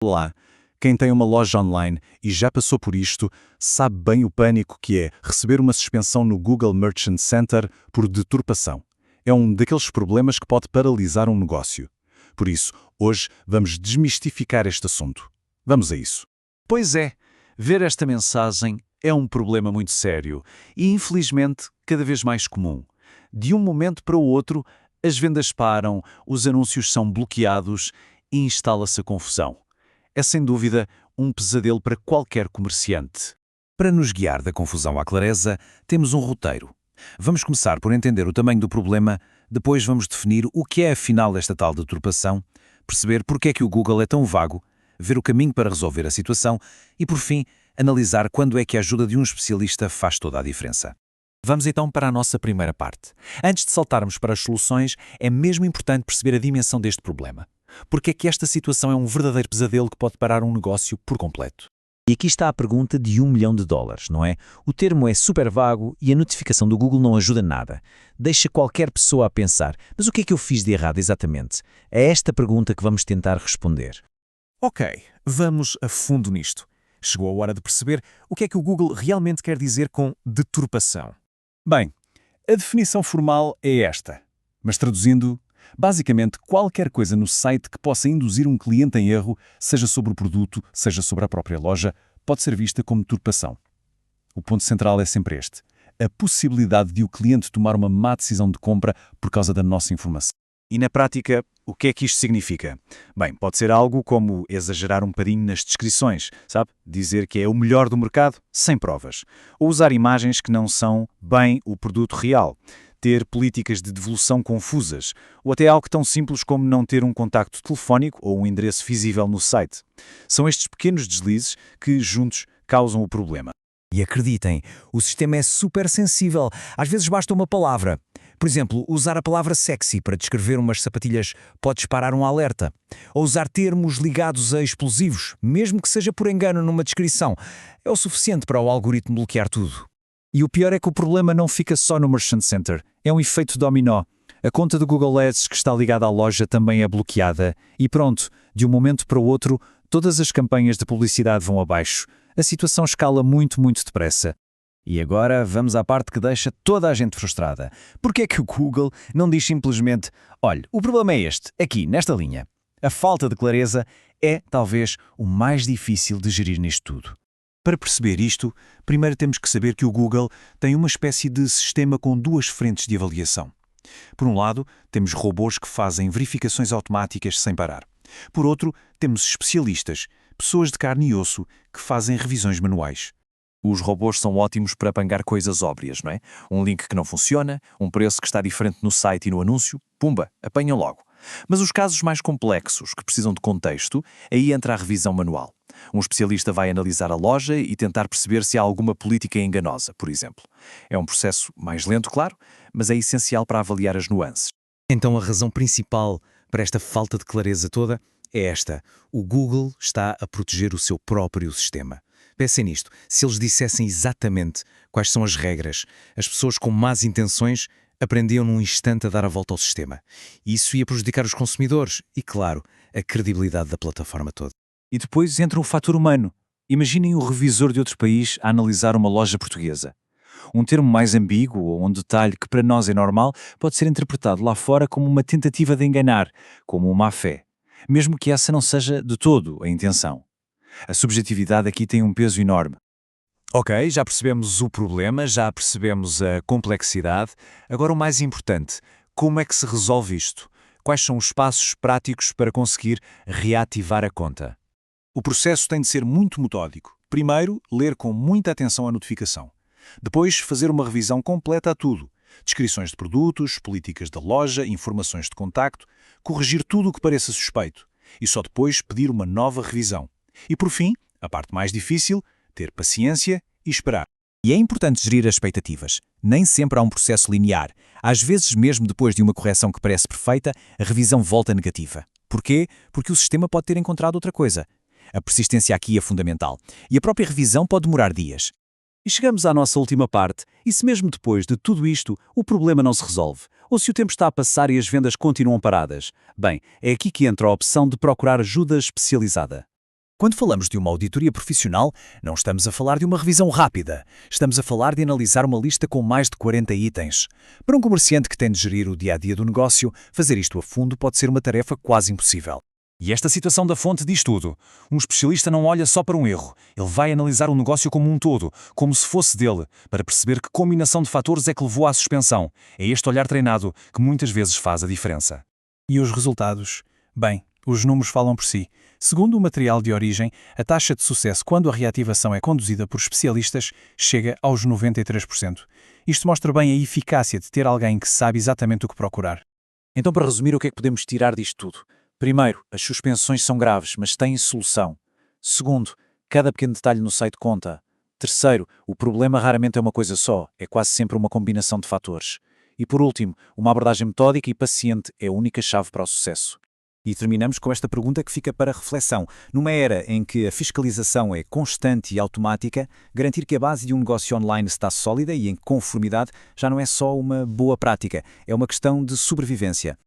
Lá, quem tem uma loja online e já passou por isto, sabe bem o pânico que é receber uma suspensão no Google Merchant Center por deturpação. É um daqueles problemas que pode paralisar um negócio. Por isso, hoje vamos desmistificar este assunto. Vamos a isso. Pois é, ver esta mensagem é um problema muito sério e, infelizmente, cada vez mais comum. De um momento para o outro, as vendas param, os anúncios são bloqueados e instala-se a confusão. É sem dúvida um pesadelo para qualquer comerciante. Para nos guiar da confusão à clareza, temos um roteiro. Vamos começar por entender o tamanho do problema, depois vamos definir o que é afinal esta tal deturpação, perceber porque é que o Google é tão vago, ver o caminho para resolver a situação e, por fim, analisar quando é que a ajuda de um especialista faz toda a diferença. Vamos então para a nossa primeira parte. Antes de saltarmos para as soluções, é mesmo importante perceber a dimensão deste problema. Porque é que esta situação é um verdadeiro pesadelo que pode parar um negócio por completo? E aqui está a pergunta de $1 milhão, não é? O termo é super vago e a notificação do Google não ajuda nada. Deixa qualquer pessoa a pensar, mas o que é que eu fiz de errado exatamente? É esta pergunta que vamos tentar responder. Ok, vamos a fundo nisto. Chegou a hora de perceber o que é que o Google realmente quer dizer com deturpação. Bem, a definição formal é esta. Mas traduzindo, basicamente qualquer coisa no site que possa induzir um cliente em erro, seja sobre o produto, seja sobre a própria loja, pode ser vista como deturpação. O ponto central é sempre este: a possibilidade de o cliente tomar uma má decisão de compra por causa da nossa informação. E na prática, o que é que isto significa? Bem, pode ser algo como exagerar um bocadinho nas descrições, sabe? Dizer que é o melhor do mercado sem provas. Ou usar imagens que não são bem o produto real. Ter políticas de devolução confusas. Ou até algo tão simples como não ter um contacto telefónico ou um endereço visível no site. São estes pequenos deslizes que, juntos, causam o problema. E acreditem, o sistema é super sensível. Às vezes basta uma palavra. Por exemplo, usar a palavra sexy para descrever umas sapatilhas pode disparar um alerta. Ou usar termos ligados a explosivos, mesmo que seja por engano numa descrição, é o suficiente para o algoritmo bloquear tudo. E o pior é que o problema não fica só no Merchant Center. É um efeito dominó. A conta do Google Ads que está ligada à loja também é bloqueada. E pronto, de um momento para o outro, todas as campanhas de publicidade vão abaixo. A situação escala muito, muito depressa. E agora vamos à parte que deixa toda a gente frustrada. Porque é que o Google não diz simplesmente: olha, o problema é este, aqui, nesta linha? A falta de clareza é, talvez, o mais difícil de gerir nisto tudo. Para perceber isto, primeiro temos que saber que o Google tem uma espécie de sistema com duas frentes de avaliação. Por um lado, temos robôs que fazem verificações automáticas sem parar. Por outro, temos especialistas, pessoas de carne e osso, que fazem revisões manuais. Os robôs são ótimos para apanhar coisas óbvias, não é? Um link que não funciona, um preço que está diferente no site e no anúncio, pumba, apanham logo. Mas os casos mais complexos, que precisam de contexto, aí entra a revisão manual. Um especialista vai analisar a loja e tentar perceber se há alguma política enganosa, por exemplo. É um processo mais lento, claro, mas é essencial para avaliar as nuances. Então a razão principal para esta falta de clareza toda é esta: o Google está a proteger o seu próprio sistema. Pensem nisto, se eles dissessem exatamente quais são as regras, as pessoas com más intenções aprendiam num instante a dar a volta ao sistema. Isso ia prejudicar os consumidores e, claro, a credibilidade da plataforma toda. E depois entra o fator humano. Imaginem o revisor de outro país a analisar uma loja portuguesa. Um termo mais ambíguo ou um detalhe que para nós é normal pode ser interpretado lá fora como uma tentativa de enganar, como uma má-fé, mesmo que essa não seja de todo a intenção. A subjetividade aqui tem um peso enorme. Ok, já percebemos o problema, já percebemos a complexidade. Agora o mais importante, como é que se resolve isto? Quais são os passos práticos para conseguir reativar a conta? O processo tem de ser muito metódico. Primeiro, ler com muita atenção a notificação. Depois, fazer uma revisão completa a tudo. Descrições de produtos, políticas da loja, informações de contacto, corrigir tudo o que pareça suspeito. E só depois pedir uma nova revisão. E por fim, a parte mais difícil, ter paciência e esperar. E é importante gerir as expectativas. Nem sempre há um processo linear. Às vezes, mesmo depois de uma correção que parece perfeita, a revisão volta negativa. Porquê? Porque o sistema pode ter encontrado outra coisa. A persistência aqui é fundamental. E a própria revisão pode demorar dias. E chegamos à nossa última parte. E se mesmo depois de tudo isto, o problema não se resolve? Ou se o tempo está a passar e as vendas continuam paradas? Bem, é aqui que entra a opção de procurar ajuda especializada. Quando falamos de uma auditoria profissional, não estamos a falar de uma revisão rápida. Estamos a falar de analisar uma lista com mais de 40 itens. Para um comerciante que tem de gerir o dia-a-dia do negócio, fazer isto a fundo pode ser uma tarefa quase impossível. E esta citação da fonte diz tudo. Um especialista não olha só para um erro. Ele vai analisar o negócio como um todo, como se fosse dele, para perceber que combinação de fatores é que levou à suspensão. É este olhar treinado que muitas vezes faz a diferença. E os resultados? Bem, os números falam por si. Segundo o material de origem, a taxa de sucesso quando a reativação é conduzida por especialistas chega aos 93%. Isto mostra bem a eficácia de ter alguém que sabe exatamente o que procurar. Então, para resumir, o que é que podemos tirar disto tudo? Primeiro, as suspensões são graves, mas têm solução. Segundo, cada pequeno detalhe no site conta. Terceiro, o problema raramente é uma coisa só, é quase sempre uma combinação de fatores. E por último, uma abordagem metódica e paciente é a única chave para o sucesso. E terminamos com esta pergunta que fica para reflexão. Numa era em que a fiscalização é constante e automática, garantir que a base de um negócio online está sólida e em conformidade já não é só uma boa prática, é uma questão de sobrevivência.